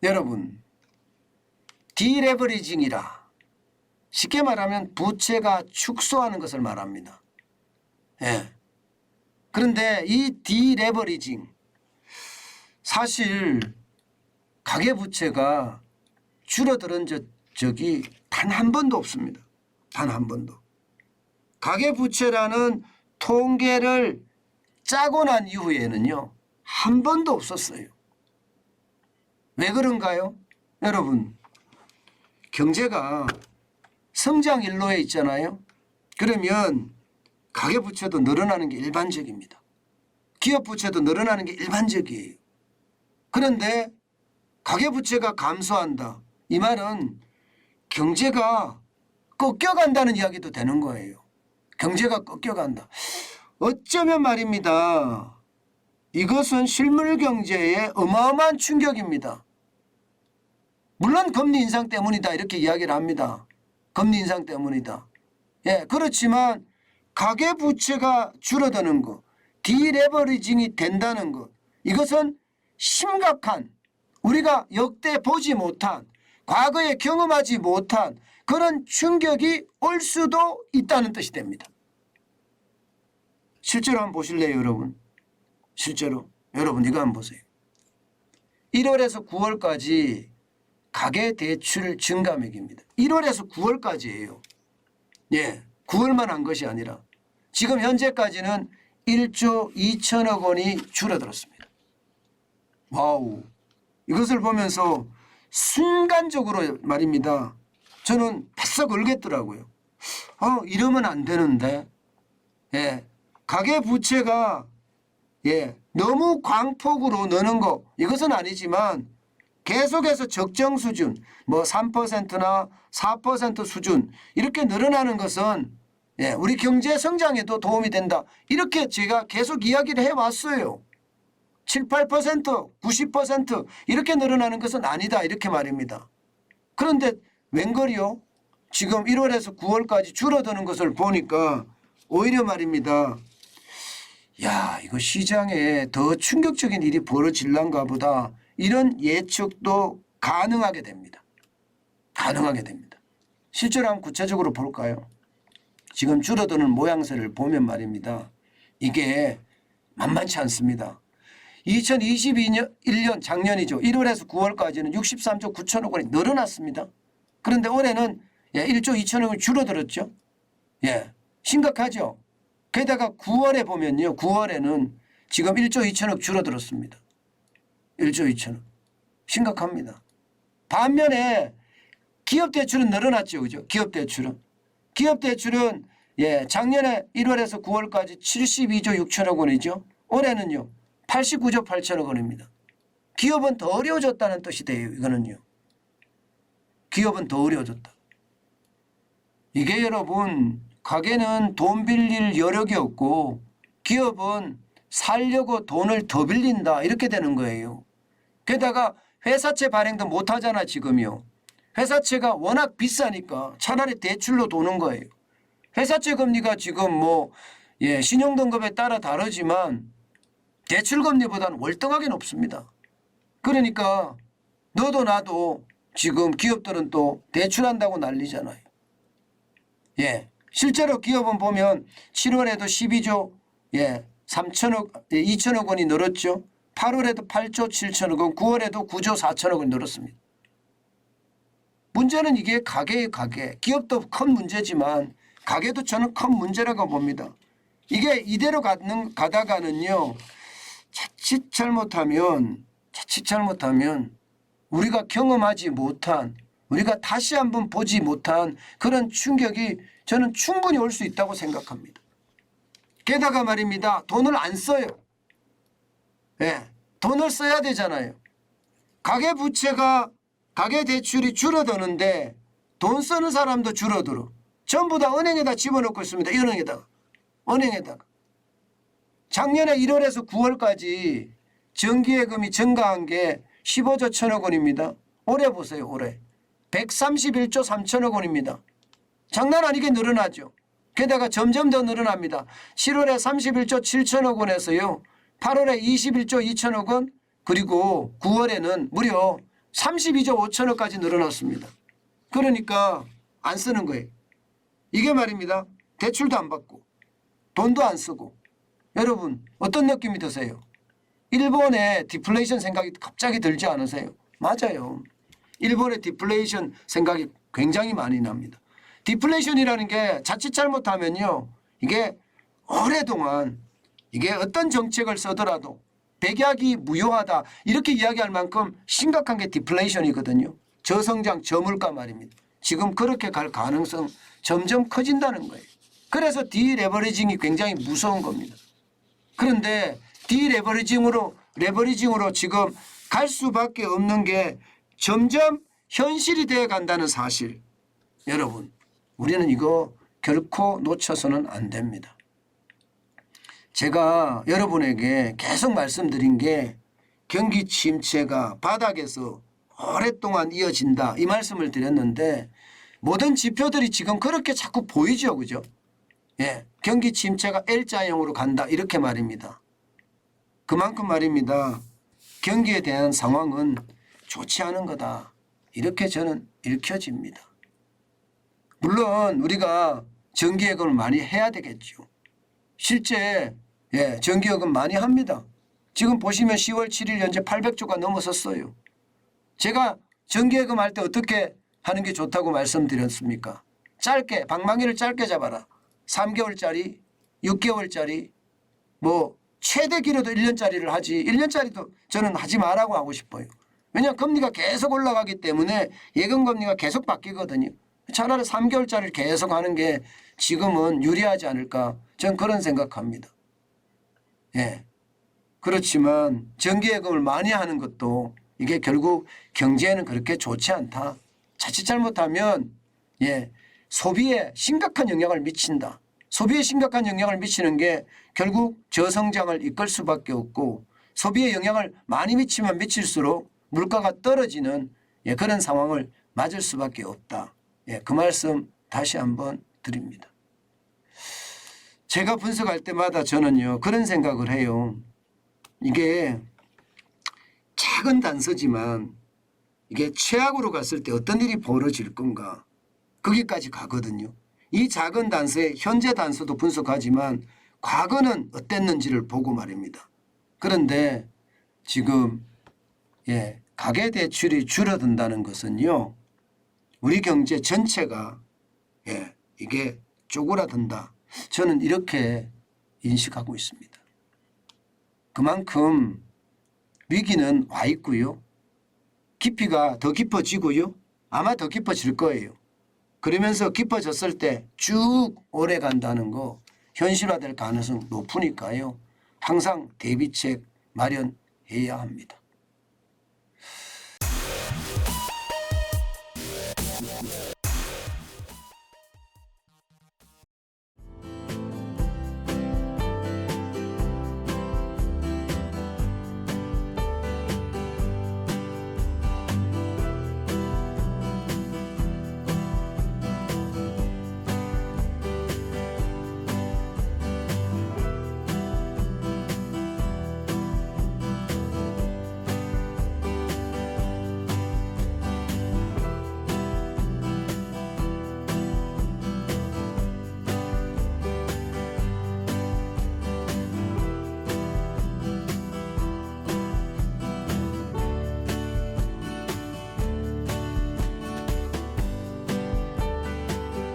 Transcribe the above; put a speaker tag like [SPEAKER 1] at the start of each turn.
[SPEAKER 1] 여러분, 디레버리징이라 쉽게 말하면 부채가 축소하는 것을 말합니다. 예. 그런데 이 디레버리징, 사실 가계부채가 줄어드는 적이 단 한 번도 없습니다. 단 한 번도. 가계부채라는 통계를 짜고 난 이후에는요, 한 번도 없었어요. 왜 그런가요? 여러분, 경제가 성장 일로에 있잖아요. 그러면 가계부채도 늘어나는 게 일반적입니다. 기업부채도 늘어나는 게 일반적이에요. 그런데 가계부채가 감소한다. 이 말은 경제가 꺾여간다는 이야기도 되는 거예요. 경제가 꺾여간다. 어쩌면 말입니다. 이것은 실물 경제에 어마어마한 충격입니다. 물론 금리 인상 때문이다 이렇게 이야기를 합니다. 금리 인상 때문이다. 예, 그렇지만 가계부채가 줄어드는 것, 디레버리징이 된다는 것, 이것은 심각한, 우리가 역대 보지 못한, 과거에 경험하지 못한 그런 충격이 올 수도 있다는 뜻이 됩니다. 실제로 한번 보실래요, 여러분? 실제로 여러분 이거 한번 보세요. 1월에서 9월까지 가계대출 증감액입니다. 1월에서 9월까지예요. 예, 9월만 한 것이 아니라 지금 현재까지는 1조 2천억 원이 줄어들었습니다. 와우, 이것을 보면서 순간적으로 말입니다. 저는 바싹 울겠더라고요. 이러면 안 되는데. 예, 가계부채가 너무 광폭으로 느는 거, 이것은 아니지만 계속해서 적정 수준, 뭐 3%나 4% 수준 이렇게 늘어나는 것은 우리 경제 성장에도 도움이 된다. 이렇게 제가 계속 이야기를 해왔어요. 7, 8%, 90% 이렇게 늘어나는 것은 아니다 이렇게 말입니다. 그런데 웬걸요? 지금 1월에서 9월까지 줄어드는 것을 보니까 오히려 말입니다. 야, 이거 시장에 더 충격적인 일이 벌어질란가 보다. 이런 예측도 가능하게 됩니다. 가능하게 됩니다. 실제로 한번 구체적으로 볼까요? 지금 줄어드는 모양새를 보면 말입니다. 이게 만만치 않습니다. 2022년 1년 작년이죠. 1월에서 9월까지는 63조 9천억 원이 늘어났습니다. 그런데 올해는 1조 2천억 원이 줄어들었죠. 예, 심각하죠. 게다가 9월에 보면요. 9월에는 지금 1조 2천억 줄어들었습니다. 1조 2천억. 심각합니다. 반면에 기업대출은 늘어났죠. 그죠? 기업대출은. 기업대출은 작년에 1월에서 9월까지 72조 6천억 원이죠. 올해는요. 89조 8천억 원입니다. 기업은 더 어려워졌다는 뜻이 돼요. 이거는요. 기업은 더 어려워졌다. 이게 여러분, 가게는 돈 빌릴 여력이 없고 기업은 살려고 돈을 더 빌린다 이렇게 되는 거예요. 게다가 회사채 발행도 못하잖아 지금요. 회사채가 워낙 비싸니까 차라리 대출로 도는 거예요. 회사채 금리가 지금 신용등급에 따라 다르지만 대출금리보다는 월등하게 높습니다. 그러니까 너도 나도 지금 기업들은 또 대출한다고 난리잖아요. 예, 실제로 기업은 보면 7월에도 12조 2천억 원이 늘었죠. 8월에도 8조 7천억 원, 9월에도 9조 4천억 원이 늘었습니다. 문제는 이게 가계의 가계. 기업도 큰 문제지만 가계도 저는 큰 문제라고 봅니다. 이게 이대로 가다가는요. 자칫 잘못하면 우리가 경험하지 못한, 우리가 다시 한번 보지 못한 그런 충격이 저는 충분히 올 수 있다고 생각합니다. 게다가 말입니다. 돈을 안 써요. 돈을 써야 되잖아요. 가계부채가, 가계대출이 줄어드는데 돈 쓰는 사람도 줄어들어. 전부 다 은행에다 집어넣고 있습니다. 이 은행에다가. 작년에 1월에서 9월까지 정기예금이 증가한 게 15조 1천억 원입니다. 올해 보세요. 올해 131조 3천억 원입니다. 장난 아니게 늘어나죠. 게다가 점점 더 늘어납니다. 7월에 31조 7천억 원에서요. 8월에 21조 2천억 원, 그리고 9월에는 무려 32조 5천억까지 늘어났습니다. 그러니까 안 쓰는 거예요. 이게 말입니다. 대출도 안 받고 돈도 안 쓰고. 여러분 어떤 느낌이 드세요? 일본의 디플레이션 생각이 갑자기 들지 않으세요? 맞아요. 일본의 디플레이션 생각이 굉장히 많이 납니다. 디플레이션이라는 게 자칫 잘못하면요. 이게 오랫동안 이게 어떤 정책을 써더라도 백약이 무효하다 이렇게 이야기할 만큼 심각한 게 디플레이션이거든요. 저성장 저물가 말입니다. 지금 그렇게 갈 가능성 점점 커진다는 거예요. 그래서 디레버리징이 굉장히 무서운 겁니다. 그런데 디레버리징으로 지금 갈 수밖에 없는 게 점점 현실이 되어 간다는 사실. 여러분 우리는 이거 결코 놓쳐서는 안 됩니다. 제가 여러분에게 계속 말씀드린 게 경기 침체가 바닥에서 오랫동안 이어진다 이 말씀을 드렸는데 모든 지표들이 지금 그렇게 자꾸 보이죠. 그죠? 예, 경기 침체가 L자형으로 간다 이렇게 말입니다. 그만큼 말입니다. 경기에 대한 상황은 좋지 않은 거다. 이렇게 저는 읽혀집니다. 물론 우리가 정기예금을 많이 해야 되겠죠. 실제 정기예금 많이 합니다. 지금 보시면 10월 7일 현재 800조가 넘어섰어요. 제가 정기예금 할 때 어떻게 하는 게 좋다고 말씀드렸습니까? 짧게 방망이를 짧게 잡아라. 3개월짜리 6개월짜리 뭐 최대 길어도 1년짜리를 하지 1년짜리도 저는 하지 말라고 하고 싶어요. 왜냐하면 금리가 계속 올라가기 때문에 예금금리가 계속 바뀌거든요. 차라리 3개월짜리를 계속 하는 게 지금은 유리하지 않을까 저는 그런 생각합니다. 예. 그렇지만 정기예금을 많이 하는 것도 이게 결국 경제에는 그렇게 좋지 않다. 자칫 잘못하면 소비에 심각한 영향을 미친다. 소비에 심각한 영향을 미치는 게 결국 저성장을 이끌 수밖에 없고 소비에 영향을 많이 미치면 미칠수록 물가가 떨어지는 그런 상황을 맞을 수밖에 없다. 그 말씀 다시 한번 드립니다. 제가 분석할 때마다 저는요 그런 생각을 해요. 이게 작은 단서지만 이게 최악으로 갔을 때 어떤 일이 벌어질 건가 거기까지 가거든요. 이 작은 단서의 현재 단서도 분석하지만 과거는 어땠는지를 보고 말입니다. 그런데 지금 가계대출이 줄어든다는 것은요. 우리 경제 전체가 이게 쪼그라든다. 저는 이렇게 인식하고 있습니다. 그만큼 위기는 와 있고요. 깊이가 더 깊어지고요. 아마 더 깊어질 거예요. 그러면서 깊어졌을 때 쭉 오래 간다는 거 현실화될 가능성 높으니까요. 항상 대비책 마련해야 합니다.